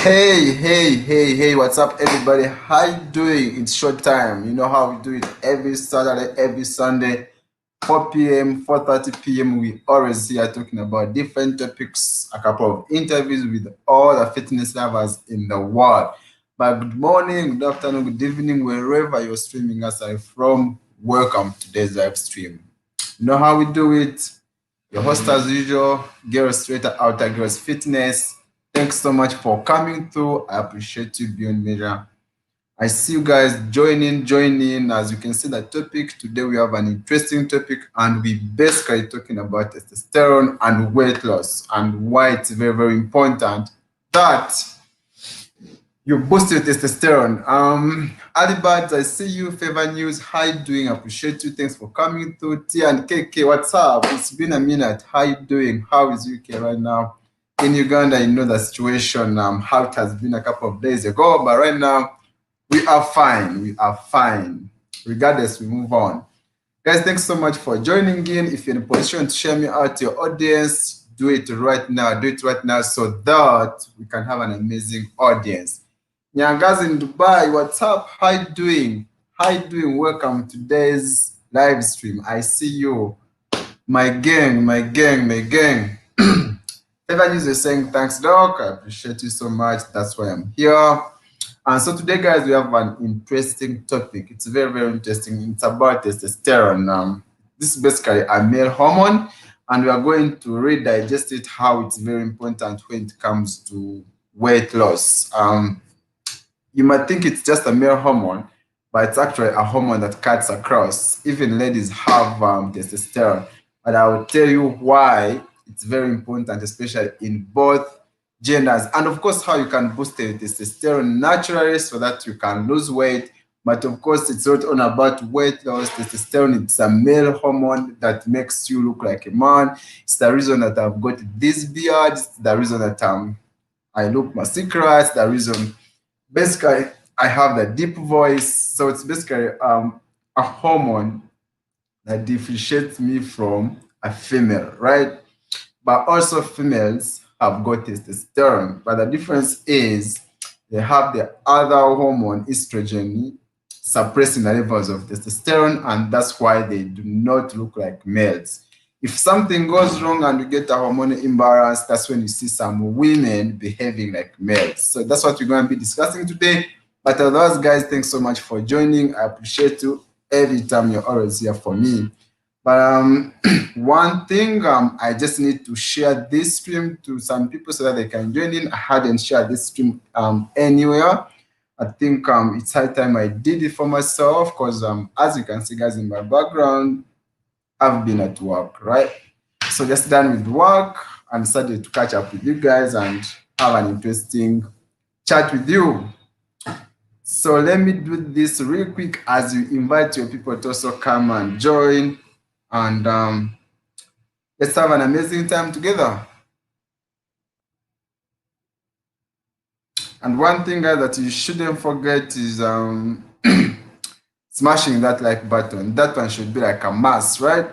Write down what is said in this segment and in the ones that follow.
Hey, what's up, everybody? How you doing? It's short time. You know how we do it every Saturday, every Sunday, 4 p.m., 4:30 p.m. We always here talking about different topics, a couple of interviews with all the fitness lovers in the world. But good morning, good afternoon, good evening, wherever you're streaming us from. Welcome to today's live stream. You know how we do it? Your host as usual, Geros straight outer Geros Fitness. Thanks so much for coming through. I appreciate you beyond measure. I see you guys joining. As you can see the topic, today we have an interesting topic and we basically talking about testosterone and weight loss and why it's very, very important that you boost your testosterone. Alibad, I see you. Favor News, how you doing? I appreciate you. Thanks for coming through. T and KK, what's up? It's been a minute. How you doing? How is UK right now? In Uganda, you know the situation, how it has been a couple of days ago, but right now we are fine. We are fine. Regardless, we move on. Guys, thanks so much for joining in. If you're in a position to share me out to your audience, do it right now. Do it right now so that we can have an amazing audience. Nyangas in Dubai, what's up? How you doing? How you doing? Welcome to today's live stream. I see you. My gang. Favor News is saying, thanks, Doc. I appreciate you so much. That's why I'm here. And so today, guys, we have an interesting topic. It's very, very interesting. It's about testosterone. This is basically a male hormone, and we are going to redigest it, how it's very important when it comes to weight loss. You might think it's just a male hormone, but it's actually a hormone that cuts across. Even ladies have testosterone. But I will tell you why it's very important, especially in both genders. And of course, how you can boost the testosterone naturally so that you can lose weight. But of course, it's not all about weight loss. Testosterone, it's a male hormone that makes you look like a man. It's the reason that I've got this beard. It's the reason that I look muscular. It's the reason, basically, I have the deep voice. So it's basically a hormone that differentiates me from a female, right? But also females have got testosterone, but the difference is they have the other hormone, estrogen, suppressing the levels of testosterone, and that's why they do not look like males. If something goes wrong and you get a hormonal imbalance, that's when you see some women behaving like males. So that's what we're going to be discussing today. But otherwise, guys, thanks so much for joining. I appreciate you every time you're always here for me. But one thing, I just need to share this stream to some people so that they can join in. I hadn't shared this stream anywhere. I think it's high time I did it for myself because as you can see, guys, in my background, I've been at work, right? So just done with work and decided to catch up with you guys and have an interesting chat with you. So let me do this real quick as you invite your people to also come and join. And let's have an amazing time together. And one thing, guys, that you shouldn't forget is smashing that like button. That one should be like a must, right?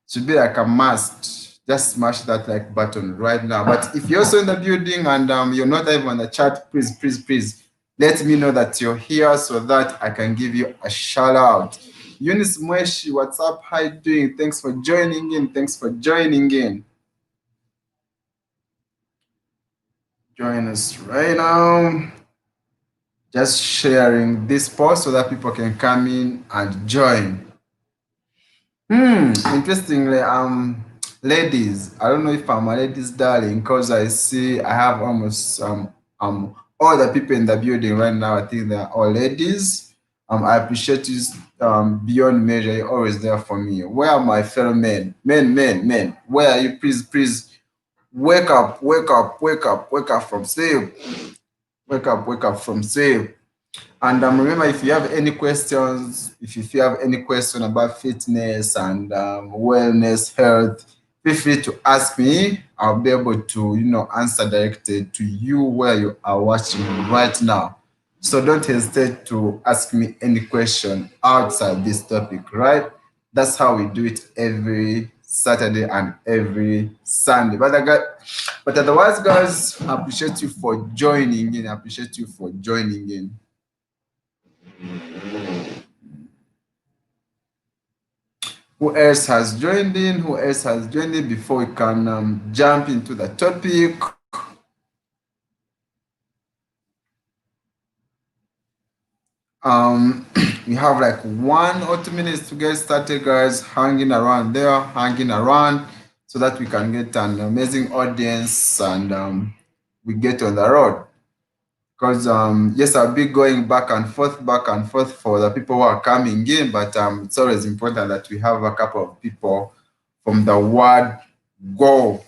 Should be like a must. Just smash that like button right now. But if you're also in the building and you're not even on the chat, please let me know that you're here so that I can give you a shout out. Eunice Mweshi, what's up? How you doing? Thanks for joining in. Join us right now. Just sharing this post so that people can come in and join. Interestingly, ladies, I don't know if I'm a ladies darling because I see I have almost all the people in the building right now. I think they're all ladies. I appreciate you beyond measure. You're always there for me. Where are my fellow men? Men. Where are you? Please wake up from sleep. Wake up from sleep. And remember, if you have any questions, if you have any question about fitness and wellness, health, feel free to ask me. I'll be able to, answer directly to you where you are watching right now. So don't hesitate to ask me any question outside this topic, right? That's how we do it every Saturday and every Sunday. But otherwise, guys, I appreciate you for joining in. I appreciate you for joining in. Who else has joined in? Who else has joined in before we can jump into the topic? We have like 1 or 2 minutes to get started, guys. Hanging around there, hanging around, so that we can get an amazing audience and we get on the road. Because yes, I'll be going back and forth for the people who are coming in, but it's always important that we have a couple of people from the word go.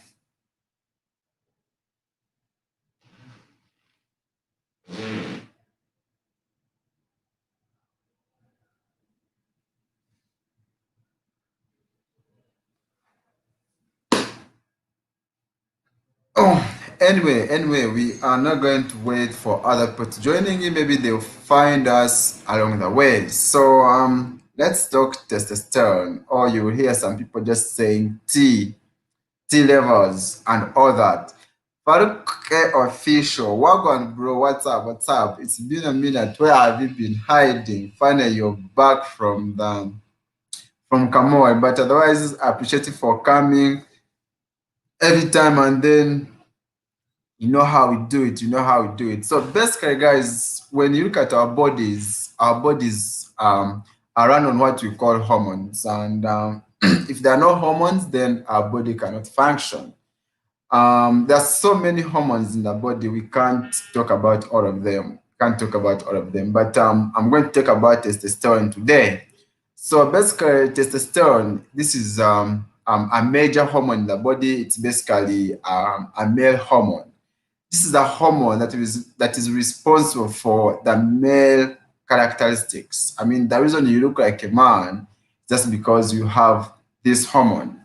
Oh, anyway, we are not going to wait for other people to joining in. Maybe they'll find us along the way. So let's talk testosterone. Or you will hear some people just saying T levels and all that. Farouk official, Wagwan bro, what's up? What's up? It's been a minute. Where have you been hiding? Finally, you're back from Kamoy. But otherwise, I appreciate you for coming every time and then you know how we do it. You know how we do it. So basically, guys, when you look at our bodies are run on what we call hormones, and if there are no hormones, then our body cannot function. There's so many hormones in the body. We can't talk about all of them. Can't talk about all of them. But I'm going to talk about testosterone today. So basically, testosterone. This is a major hormone in the body. It's basically a male hormone. This is a hormone that is responsible for the male characteristics. I mean, the reason you look like a man just because you have this hormone.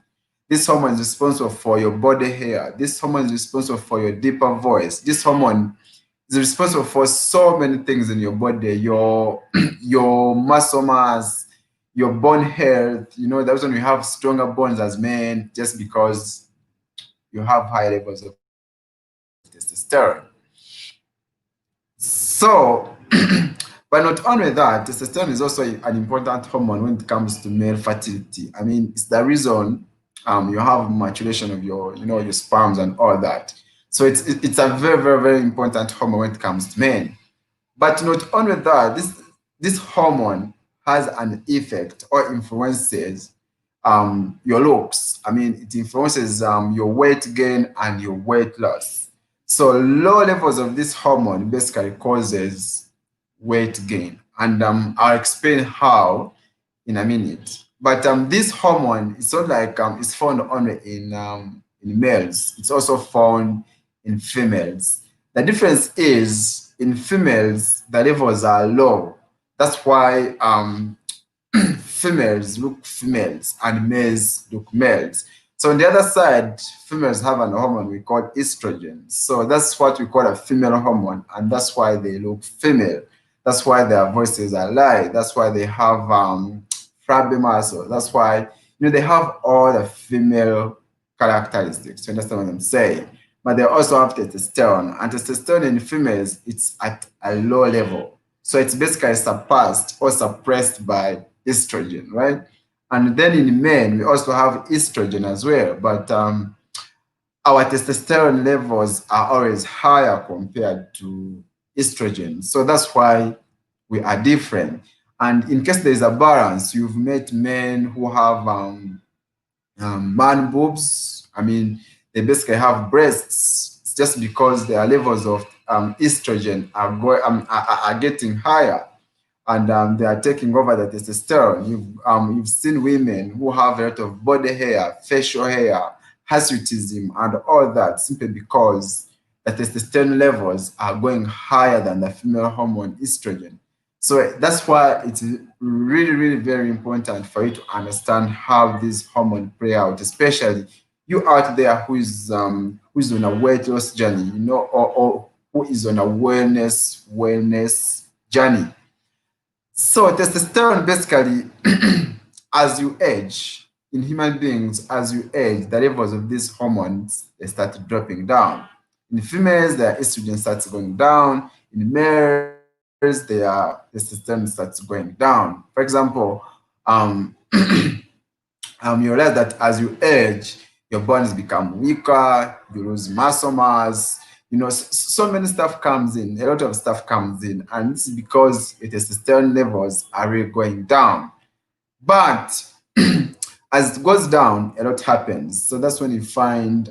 This hormone is responsible for your body hair. This hormone is responsible for your deeper voice. This hormone is responsible for so many things in your body, your your muscle mass, your bone health. You know, that's when you have stronger bones as men, just because you have high levels of testosterone. So, but not only that, testosterone is also an important hormone when it comes to male fertility. I mean, it's the reason you have maturation of your sperms and all that. So it's a very, very, very important hormone when it comes to men. But not only that, this hormone has an effect or influences your looks. I mean, it influences your weight gain and your weight loss. So low levels of this hormone basically causes weight gain, and I'll explain how in a minute. But this hormone is not like it's found only in males. It's also found in females. The difference is in females the levels are low. That's why females look females and males look males. So on the other side, females have an hormone we call estrogen. So that's what we call a female hormone, and that's why they look female. That's why their voices are light. That's why they have flabby muscle. That's why they have all the female characteristics. You understand what I'm saying? But they also have testosterone, and testosterone in females it's at a low level. So it's basically surpassed or suppressed by estrogen, right? And then in men, we also have estrogen as well, but our testosterone levels are always higher compared to estrogen. So that's why we are different. And in case there is a balance, you've met men who have man boobs. I mean, they basically have breasts. It's just because their levels of estrogen are getting higher, and they are taking over the testosterone. You've seen women who have a lot of body hair, facial hair, hirsutism, and all that simply because the testosterone levels are going higher than the female hormone estrogen. So that's why it's really, really very important for you to understand how this hormone play out, especially you out there who's on a weight loss journey, or who is on a wellness journey. So testosterone basically, as you age, in human beings, as you age, the levels of these hormones they start dropping down. In females, their estrogen starts going down. In males, their testosterone starts going down. For example, um, you realize that as you age, your bones become weaker, you lose muscle mass. So many stuff comes in, a lot of stuff comes in, and this is because your testosterone levels are really going down. But as it goes down, a lot happens. So that's when you find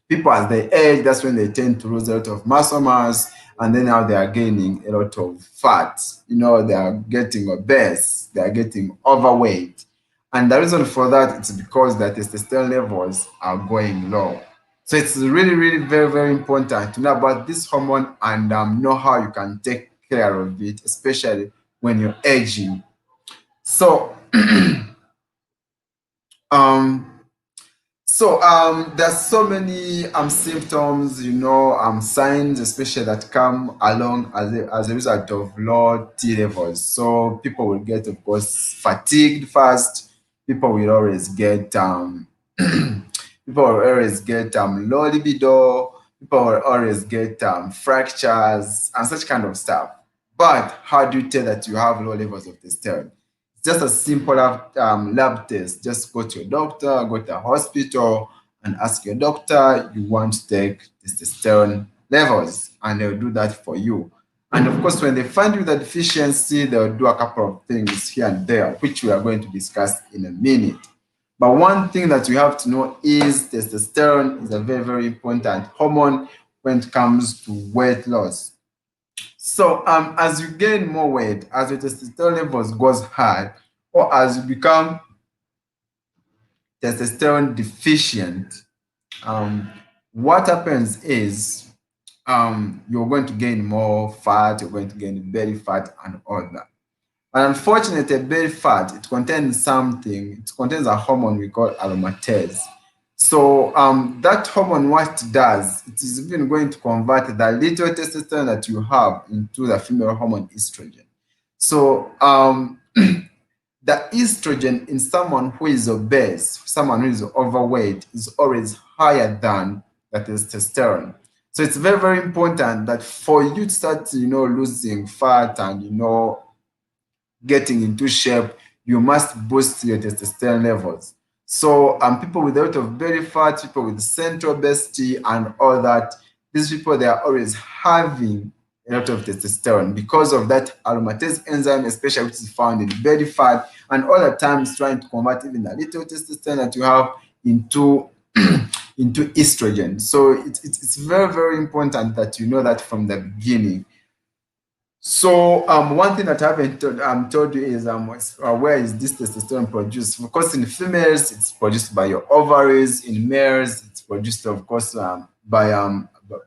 people as they age, that's when they tend to lose a lot of muscle mass, and then now they are gaining a lot of fat. They are getting obese, they are getting overweight. And the reason for that is because their testosterone levels are going low. So it's really, really very, very important to know about this hormone and know how you can take care of it, especially when you're aging. So, um, there's so many symptoms, signs, especially that come along as a result of low T levels. So people will get, of course, fatigued fast. People will always get low libido. People will always get fractures and such kind of stuff. But how do you tell that you have low levels of testosterone? Just a simple lab test. Just go to your doctor, go to a hospital, and ask your doctor you want to take testosterone levels, and they'll do that for you. And of course, when they find you the deficiency, they'll do a couple of things here and there, which we are going to discuss in a minute. But one thing that you have to know is testosterone is a very, very important hormone when it comes to weight loss. So as you gain more weight, as your testosterone levels goes high, or as you become testosterone deficient, what happens is you're going to gain more fat, you're going to gain belly fat and all that. But unfortunately, belly fat, it contains a hormone we call aromatase. So that hormone, what it does, it is even going to convert the little testosterone that you have into the female hormone estrogen. So the estrogen in someone who is obese, someone who is overweight, is always higher than the testosterone. So it's very, very important that for you to start, losing fat and, getting into shape, you must boost your testosterone levels. So people with a lot of belly fat, people with central obesity and all that, these people, they are always having a lot of testosterone because of that aromatase enzyme, especially which is found in belly fat, and all the times trying to convert even the little testosterone that you have into into estrogen. So it's very, very important that you know that from the beginning. So one thing that I haven't told you is where is this testosterone produced? Of course, in females, it's produced by your ovaries. In males, it's produced, of course, by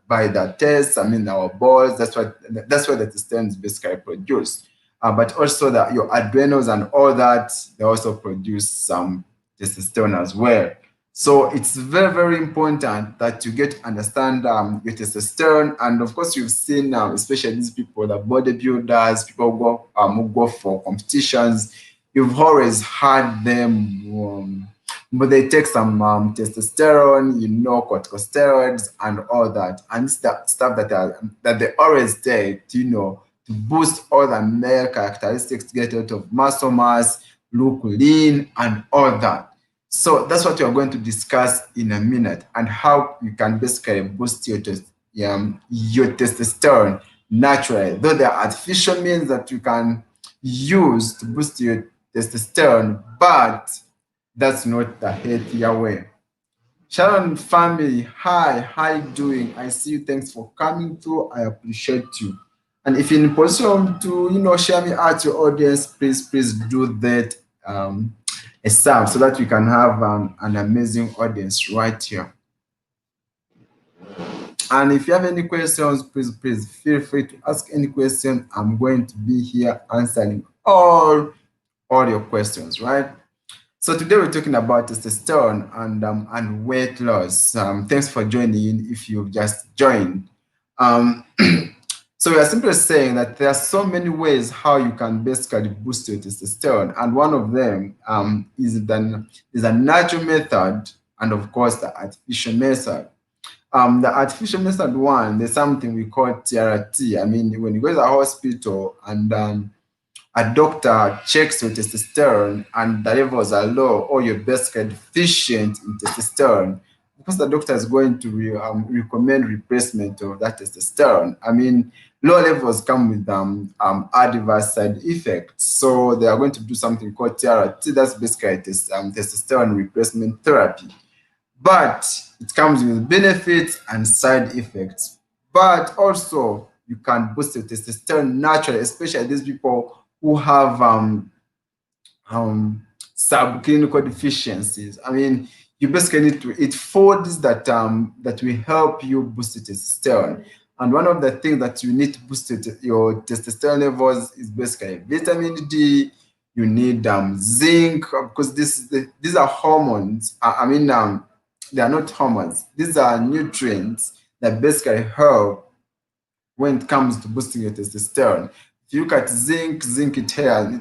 the testes. I mean, our balls. That's why the testosterone is basically produced. But also that your adrenals and all that, they also produce some testosterone as well. So it's very, very important that you get to understand your testosterone. And of course, you've seen, especially these people, the bodybuilders, people who go for competitions. You've always had them, but they take some testosterone, corticosteroids, and all that. And it's the stuff that they always take, to boost all the male characteristics, to get out of muscle mass, look lean, and all that. So that's what we are going to discuss in a minute, and how you can basically boost your testosterone naturally. Though there are artificial means that you can use to boost your testosterone, but that's not the healthier way. Sharon family, hi, how you doing? I see you. Thanks for coming through. I appreciate you. And if you're in position to, share me out to your audience, please do that. A sub so that we can have an amazing audience right here. And if you have any questions, please feel free to ask any question. I'm going to be here answering all your questions, right? So today we're talking about testosterone and weight loss. Thanks for joining in if you've just joined. So we are simply saying that there are so many ways how you can basically boost your testosterone, and one of them is a natural method, and of course the artificial method. The artificial method one, there's something we call TRT. I mean, when you go to the hospital and a doctor checks your testosterone and the levels are low, or you're basically deficient in testosterone, because the doctor is going to recommend replacement of that testosterone. I mean, low levels come with adverse side effects. So they are going to do something called TRT. That's basically testosterone replacement therapy. But it comes with benefits and side effects. But also, you can boost your testosterone naturally, especially these people who have subclinical deficiencies. I mean, you basically need to eat foods that will help you boost your testosterone. And one of the things that you need to boost your testosterone levels is basically vitamin D. You need zinc, because these are hormones. I mean, they are not hormones. These are nutrients that basically help when it comes to boosting your testosterone. If you look at zinc, it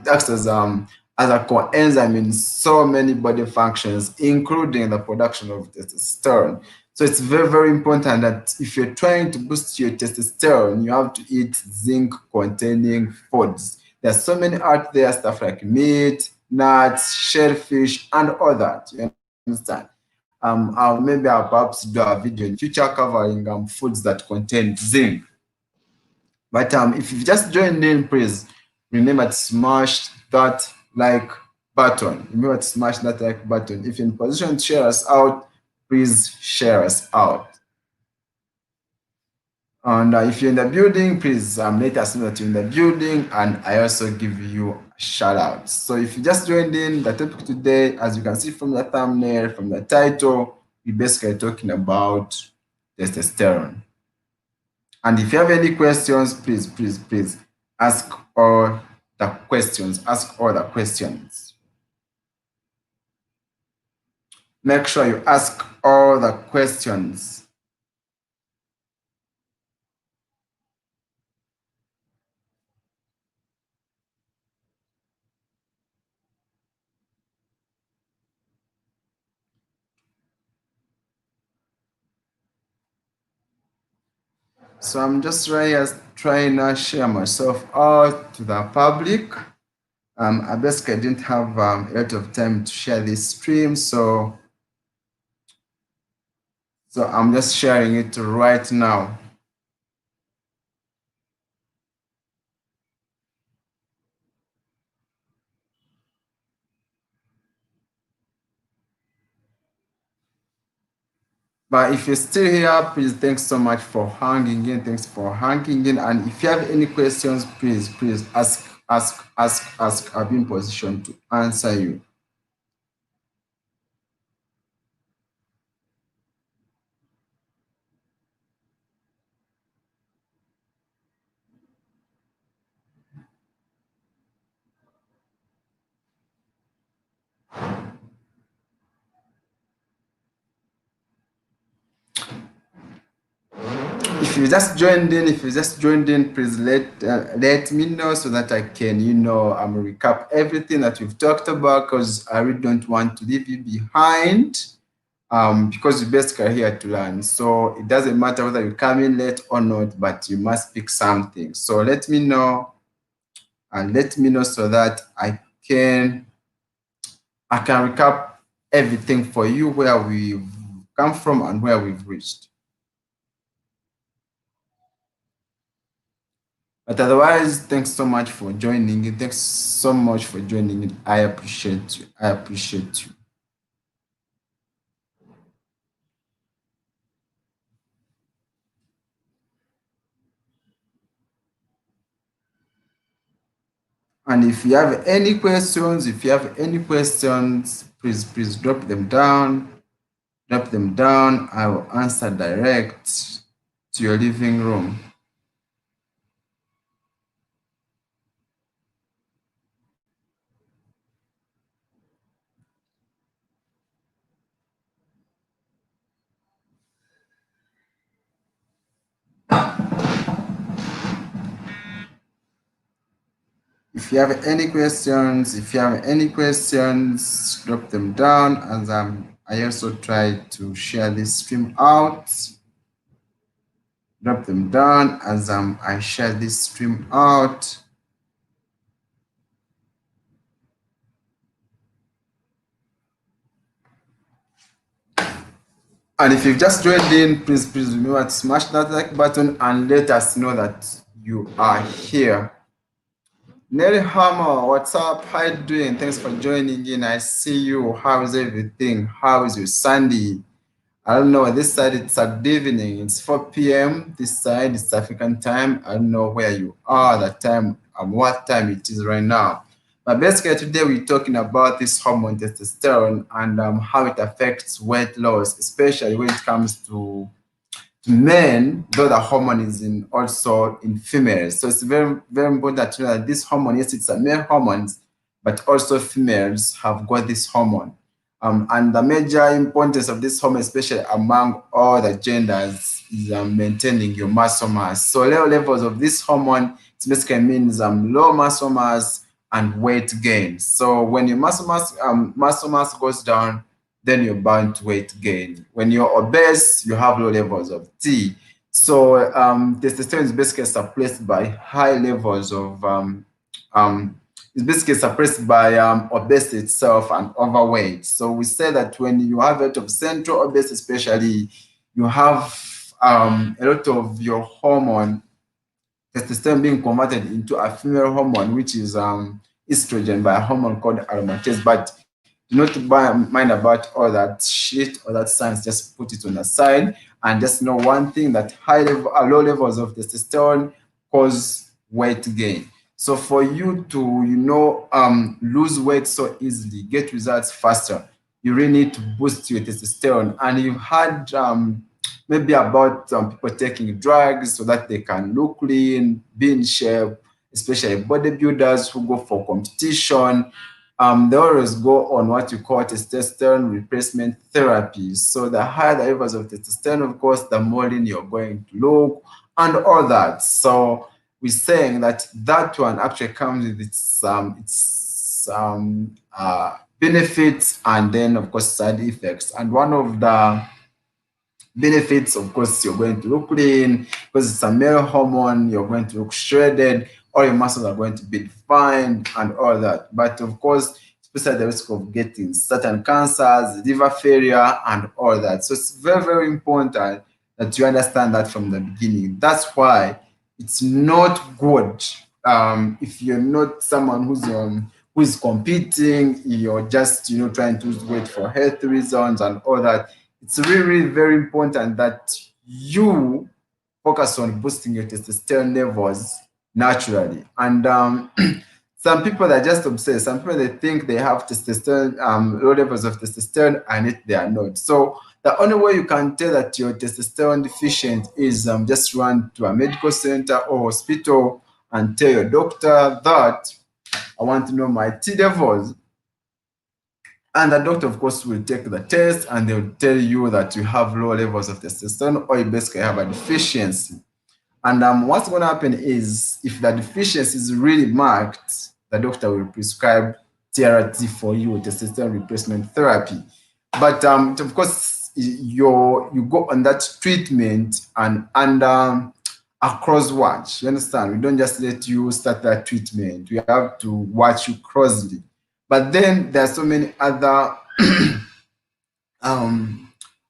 acts as a coenzyme in so many body functions, including the production of testosterone. So it's very, very important that if you're trying to boost your testosterone, you have to eat zinc containing foods. There's so many out there, stuff like meat, nuts, shellfish, and all that. You understand? I'll perhaps do a video in future covering foods that contain zinc. But if you've just joined in, please remember to smash that like button. Remember to smash that like button. If you're in position to share us out, please share us out. And if you're in the building, please let us know that you're in the building, and I also give you a shout out. So if you just joined in, the topic today, as you can see from the thumbnail, from the title, we're basically talking about testosterone. And if you have any questions, please ask all the questions. Ask all the questions. Make sure you ask all the questions. So I'm just trying to share myself out to the public. I basically didn't have a lot of time to share this stream, so I'm just sharing it right now. But if you're still here, please, thanks so much for hanging in. Thanks for hanging in. And if you have any questions, please ask. I'll be in position to answer you. If you just joined in, please let me know so that I can, recap everything that we've talked about, because I really don't want to leave you behind, because you're basically here to learn. So it doesn't matter whether you come in late or not, but you must pick something. So let me know, so that I can recap everything for you, where we've come from and where we've reached. But otherwise, thanks so much for joining in. Thanks so much for joining in. I appreciate you. I appreciate you. And if you have any questions, please drop them down. Drop them down. I will answer direct to your living room. If you have any questions, drop them down as I also try to share this stream out. Drop them down as I share this stream out. And if you've just joined in, please remember to smash that like button and let us know that you are here. Nelly Hammer, what's up? How you doing? Thanks for joining in. I see you. How is everything? How is your Sunday? I don't know. This side it's at evening. It's 4 p.m. This side it's African time. I don't know where you are that time and what time it is right now. But basically today we're talking about this hormone testosterone and how it affects weight loss, especially when it comes to men, though the hormone is in also in females. So it's very, very important to know that this hormone, yes, it's a male hormone, but also females have got this hormone. And the major importance of this hormone, especially among all the genders, is maintaining your muscle mass. So low levels of this hormone, it basically means low muscle mass and weight gain. So when your muscle mass goes down, then you're bound to weight gain. When you're obese, you have low levels of T. So testosterone is basically suppressed by high levels of it's basically suppressed by obesity itself and overweight. So we say that when you have a lot of central obesity, especially, you have a lot of your hormone, testosterone, being converted into a female hormone, which is estrogen by a hormone called aromatase. But do not mind about all that shit or that science. Just put it on the side and just know one thing, that low levels of testosterone cause weight gain. So for you to lose weight so easily, get results faster, you really need to boost your testosterone. And you've had maybe about people taking drugs so that they can look lean, be in shape, especially bodybuilders who go for competition. They always go on what you call testosterone replacement therapy. So the higher the levels of testosterone, of course, the more lean you're going to look and all that. So we're saying that one actually comes with its benefits and then, of course, side effects. And one of the benefits, of course, you're going to look lean because it's a male hormone. You're going to look shredded. All your muscles are going to be defined and all that. But of course, especially the risk of getting certain cancers, liver failure, and all that. So it's very, very important that you understand that from the beginning. That's why it's not good if you're not someone who's competing, you're just trying to lose weight for health reasons and all that. It's really, really very important that you focus on boosting your testosterone levels naturally. And some people are just obsessed. Some people, they think they have testosterone, low levels of testosterone, and yet they are not. So the only way you can tell that you're testosterone deficient is just run to a medical center or hospital and tell your doctor that I want to know my T levels. And the doctor, of course, will take the test and they'll tell you that you have low levels of testosterone or you basically have a deficiency. And what's going to happen is, if the deficiency is really marked, the doctor will prescribe TRT for you, testosterone replacement therapy. But of course, you go on that treatment and under a cross watch. You understand? We don't just let you start that treatment. We have to watch you closely. But then there are so many other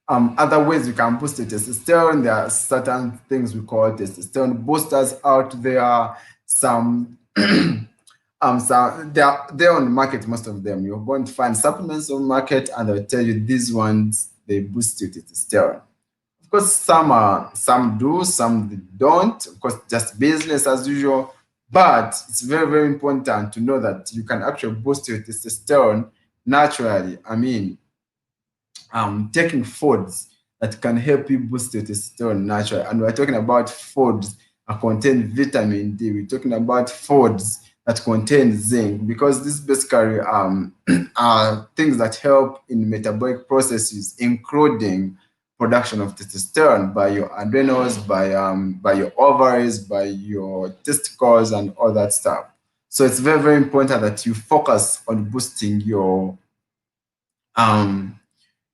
other ways you can boost the testosterone. There are certain things we call testosterone boosters out there. Some they're on the market, most of them. You're going to find supplements on the market and they'll tell you these ones, they boost your testosterone. Of course, some do, some don't. Of course, just business as usual. But it's very, very important to know that you can actually boost your testosterone naturally. I mean, taking foods that can help you boost your testosterone naturally. And we're talking about foods that contain vitamin D. We're talking about foods that contain zinc, because these basically are things that help in metabolic processes, including production of testosterone by your adrenals, by your ovaries, by your testicles, and all that stuff. So it's very, very important that you focus on boosting um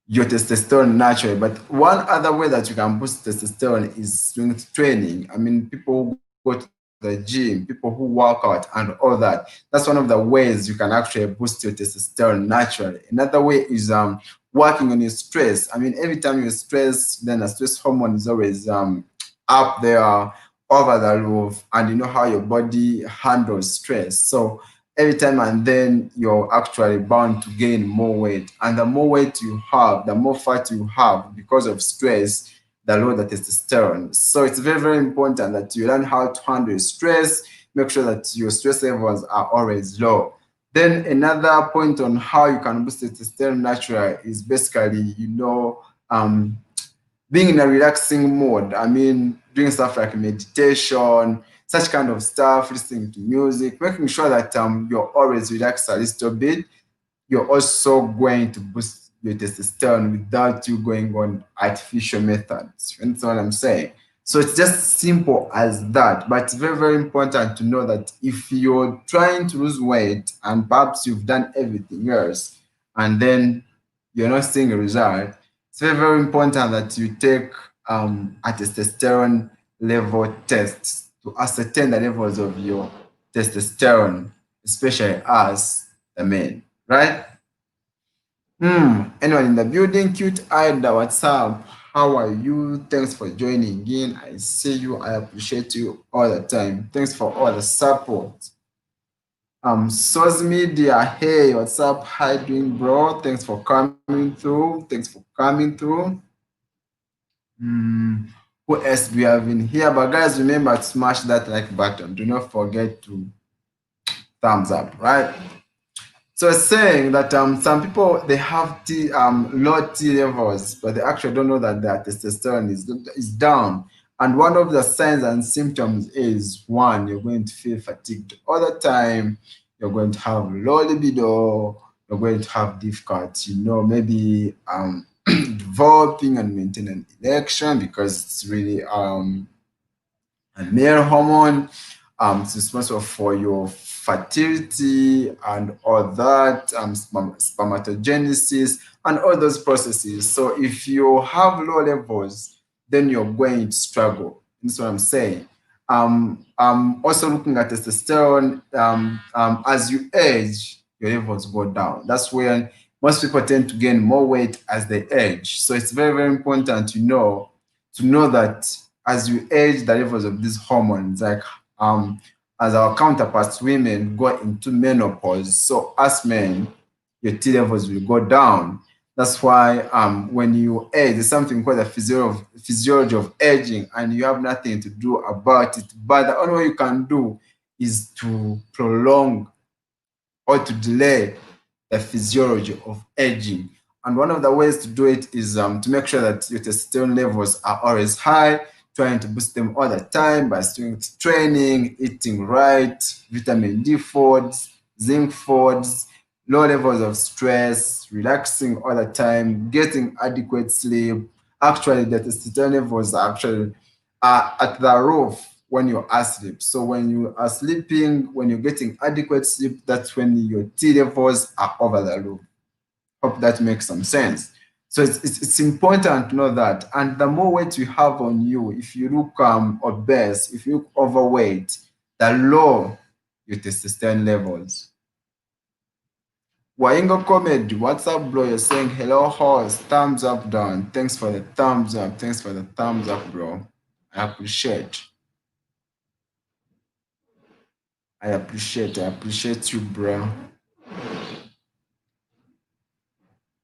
your testosterone naturally. But one other way that you can boost testosterone is strength training. I mean, people who go to the gym, people who work out, and all that. That's one of the ways you can actually boost your testosterone naturally. Another way is working on your stress. I mean, every time you're stressed, then a stress hormone is always up there over the roof, and you know how your body handles stress. So every time and then you're actually bound to gain more weight. And the more weight you have, the more fat you have because of stress, the lower the testosterone. So it's very, very important that you learn how to handle stress, make sure that your stress levels are always low. Then another point on how you can boost testosterone naturally is basically, being in a relaxing mode. I mean, doing stuff like meditation, such kind of stuff, listening to music, making sure that you're always relaxed a little bit. You're also going to boost your testosterone without you going on artificial methods. You understand what I'm saying? So it's just simple as that. But it's very, very important to know that if you're trying to lose weight and perhaps you've done everything else and then you're not seeing a result, it's very, very important that you take a testosterone level test to ascertain the levels of your testosterone, especially as the men, right? Anyone in the building, cute eyed, what's up? How are you? Thanks for joining in. I see you. I appreciate you all the time. Thanks for all the support. Source Media, hey, what's up? How you doing, bro? Thanks for coming through. Thanks for coming through. Who else do we have in here? But guys, remember to smash that like button. Do not forget to thumbs up, right? So it's saying that some people they have low T levels, but they actually don't know that their testosterone is down. And one of the signs and symptoms is one, you're going to feel fatigued all the time. You're going to have low libido. You're going to have difficulty, maybe developing and maintaining an erection because it's really and male hormone is responsible for your fertility and all that, spermatogenesis and all those processes. So if you have low levels, then you're going to struggle. That's what I'm saying. Also looking at testosterone, as you age, your levels go down. That's when most people tend to gain more weight as they age. So it's very, very important to know that as you age, the levels of these hormones, like as our counterparts, women go into menopause. So as men, your T levels will go down. That's why when you age, there's something called the physiology of aging, and you have nothing to do about it. But the only way you can do is to prolong or to delay the physiology of aging. And one of the ways to do it is to make sure that your testosterone levels are always high, trying to boost them all the time by strength training, eating right, vitamin D foods, zinc foods, low levels of stress, relaxing all the time, getting adequate sleep. Actually, the testosterone levels are actually at the roof when you're asleep. So when you are sleeping, when you're getting adequate sleep, that's when your T levels are over the roof. Hope that makes some sense. So it's important to know that. And the more weight you have on you, if you look obese, if you look overweight, the lower your testosterone levels. Waingo Comedy, what's up, bro? You're saying hello, horse. Thumbs up, down. Thanks for the thumbs up. Thanks for the thumbs up, bro. I appreciate. I appreciate you, bro.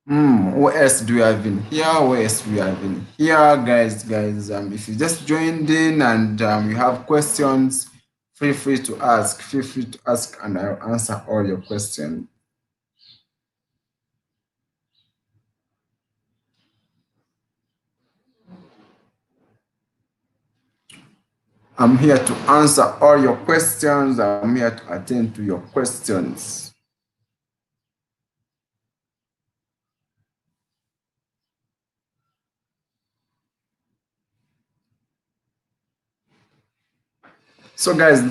What else do we have in here? What else do we have in here, guys? If you just joined in and you have questions, feel free to ask. Feel free to ask, and I'll answer all your questions. I'm here to answer all your questions. I'm here to attend to your questions. So, guys,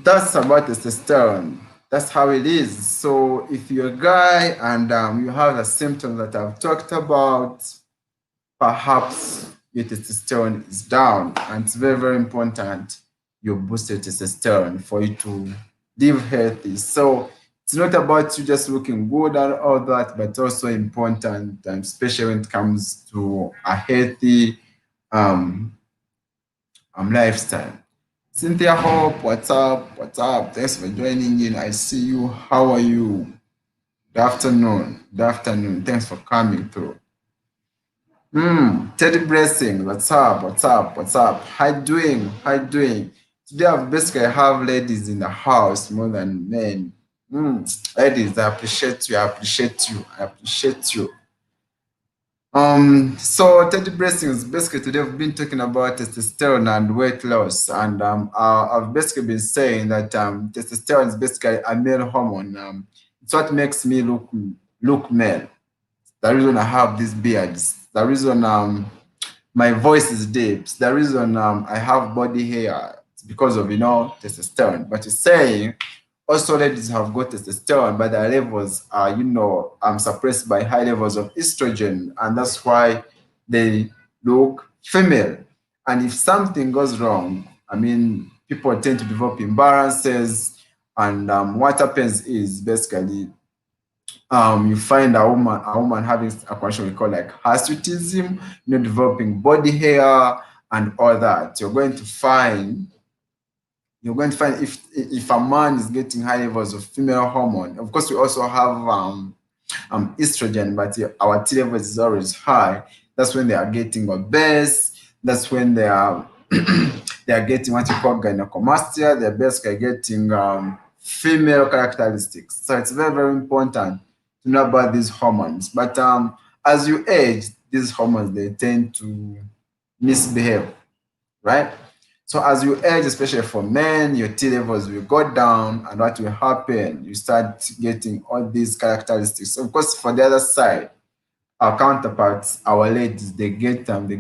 that's about testosterone. That's how it is. So if you're a guy and you have the symptoms that I've talked about, perhaps your testosterone is down, and it's very, very important you boost your testosterone for you to live healthy. So it's not about you just looking good and all that, but also important, especially when it comes to a healthy um, lifestyle. Cynthia Hope, what's up? What's up? Thanks for joining in. I see you. How are you? Good afternoon. Good afternoon. Thanks for coming through. Teddy Blessing, what's up? What's up? What's up? How you doing? How you doing? Today I've basically have ladies in the house more than men. Ladies, I appreciate you. I appreciate you. I appreciate you. So Teddy Blessings, basically today we've been talking about testosterone and weight loss, and I've basically been saying that testosterone is basically a male hormone. It's what makes me look male. The reason I have these beards, the reason my voice is deep, it's the reason I have body hair. It's because of testosterone. But it's saying also ladies have got testosterone, but their levels are suppressed by high levels of estrogen, and that's why they look female. And if something goes wrong, I mean, people tend to develop imbalances, and what happens is basically you find a woman having a condition we call like hirsutism, developing body hair and all that. You're going to find if a man is getting high levels of female hormone. Of course, we also have estrogen, but our T levels is always high. That's when they are getting obese. That's when they are they are getting what you call gynecomastia. They're basically getting female characteristics. So it's very, very important to know about these hormones. But as you age, these hormones they tend to misbehave, right? So as you age, especially for men, your T levels will go down, and what will happen? You start getting all these characteristics. So of course, for the other side, our counterparts, our ladies, they go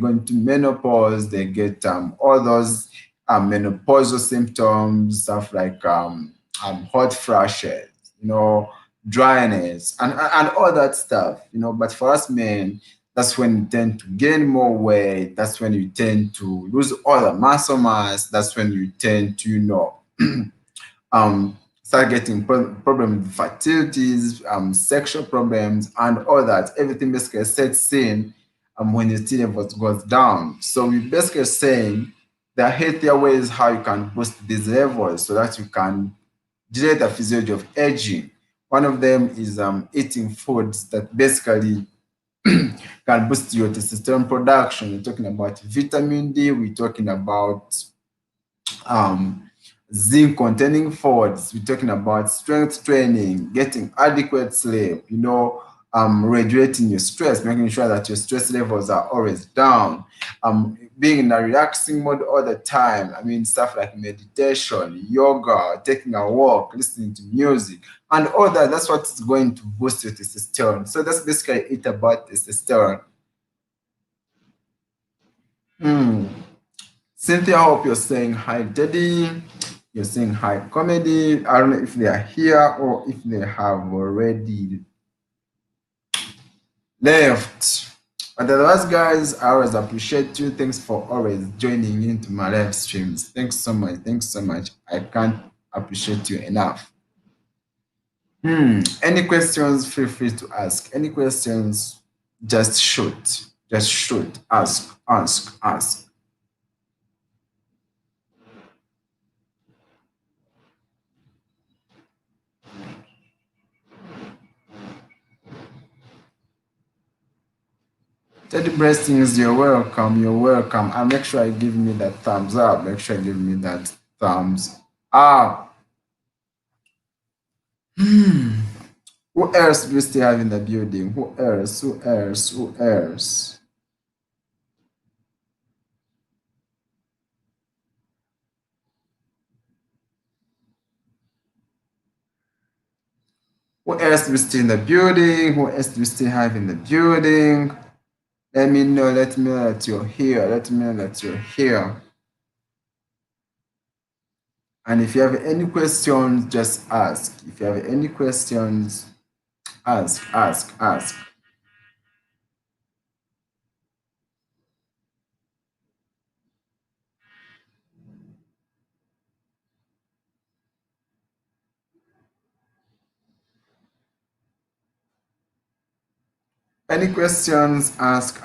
into menopause, they get all those menopausal symptoms, stuff like hot flashes, dryness, and all that stuff. But for us men, that's when you tend to gain more weight. That's when you tend to lose all the muscle mass. That's when you tend to, start getting problems with fertilities, sexual problems, and all that. Everything basically sets in when your T levels goes down. So we're basically saying there are healthier ways how you can boost these levels so that you can delay the physiology of aging. One of them is eating foods that basically can boost your testosterone production. We're talking about vitamin D. We're talking about zinc containing foods. We're talking about strength training, getting adequate sleep, regulating your stress, making sure that your stress levels are always down, being in a relaxing mode all the time. I mean, stuff like meditation, yoga, taking a walk, listening to music, and all that. That's what's going to boost your testosterone. So that's basically it about testosterone. Hmm. Cynthia, I hope you're saying hi, Teddy. You're saying hi, comedy. I don't know if they are here or if they have already left. But otherwise, guys, I always appreciate you. Thanks for always joining into my live streams. Thanks so much. Thanks so much. I can't appreciate you enough. Any questions? Feel free to ask. Any questions? Just shoot. Just shoot. Ask. Ask. Ask. Teddy Blessings, you're welcome. You're welcome. And make sure you give me that thumbs up. Make sure you give me that thumbs up. Who else do we still have in the building? Who else? Who else? Who else? Who else do we still in the building? Who else do we still have in the building? Let me know. Let me know that you're here. Let me know that you're here. And if you have any questions, just ask. If you have any questions, ask. Any questions, ask.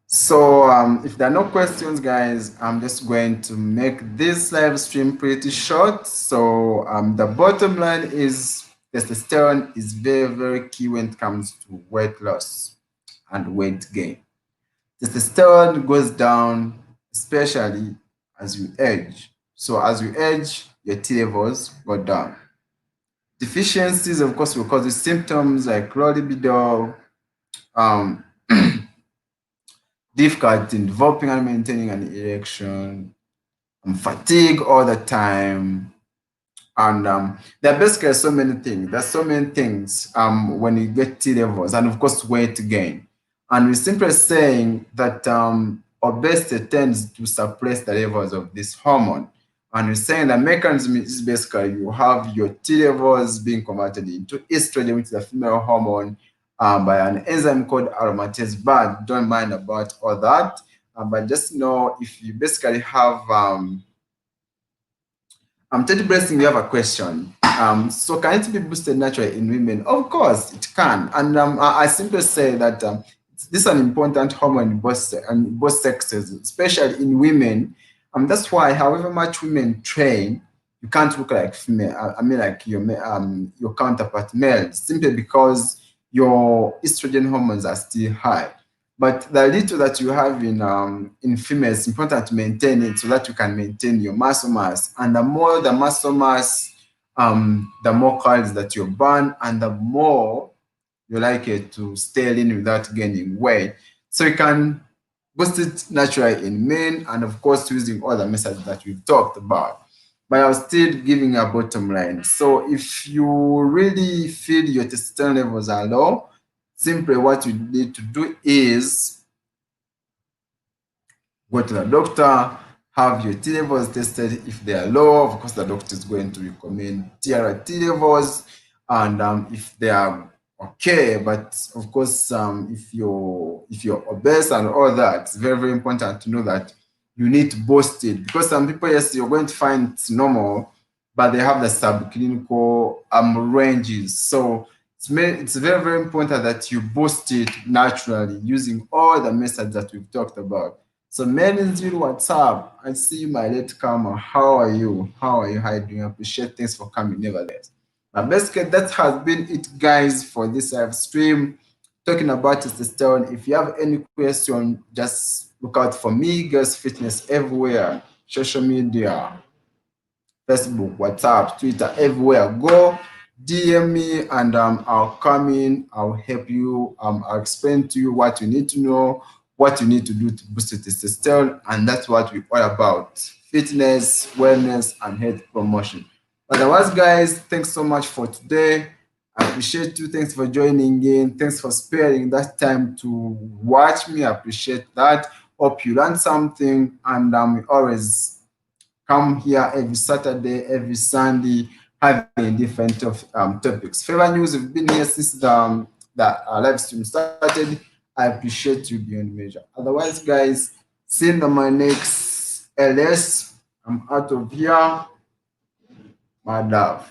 So if there are no questions, guys, I'm just going to make this live stream pretty short. So the bottom line is testosterone is very, very key when it comes to weight loss and weight gain. Testosterone goes down, especially as you age. So as you age, your T levels go down. Deficiencies, of course, will cause you symptoms like low libido, um, difficulty in developing and maintaining an erection, fatigue all the time. And there are basically so many things. There's so many things when you get T levels, and of course, weight gain. And we're simply saying that obesity tends to suppress the levels of this hormone. And we're saying the mechanism is basically you have your T levels being converted into estrogen, which is a female hormone, by an enzyme called aromatase. But don't mind about all that. But just know if you basically have Teddy Blessing, you have a question. So can it be boosted naturally in women? Of course, it can. And I simply say that this is an important hormone in both sexes, especially in women. That's why, however much women train, you can't look like female. I mean, like your counterpart male, simply because your estrogen hormones are still high. But the little that you have in females, it's important to maintain it so that you can maintain your muscle mass. And the more the muscle mass, the more calories that you burn, and the more you're likely to stay lean without gaining weight. So you can boost it naturally in men, and of course, using all the methods that we've talked about. But I was still giving a bottom line. So if you really feel your testosterone levels are low, simply what you need to do is go to the doctor, have your T levels tested. If they are low, of course, the doctor is going to recommend TRT levels. And if they are okay, but of course, if you're obese and all that, it's very, very important to know that you need to boost it, because some people, yes, you're going to find it's normal, but they have the subclinical ranges. So it's very, very important that you boost it naturally using all the methods that we've talked about. So men in zero, what's up? I see you, my late comer. How are you? How are you? How are you doing? I appreciate, thanks for coming, nevertheless. But basically, that has been it, guys, for this live stream talking about testosterone. If you have any question, just look out for me, Girls Fitness everywhere, social media, Facebook, WhatsApp, Twitter, everywhere. Go DM me, and I'll come in, I'll help you, I'll explain to you what you need to know, what you need to do to boost your testosterone, and that's what we're all about: fitness, wellness, and health promotion. Otherwise, guys, thanks so much for today. I appreciate you. Thanks for joining in. Thanks for sparing that time to watch me. I appreciate that. Hope you learned something, and we always come here every Saturday, every Sunday, having different topics. Favor News, we've been here since the live stream started. I appreciate you beyond measure. Otherwise, guys, see you in my next LS. I'm out of here. My love.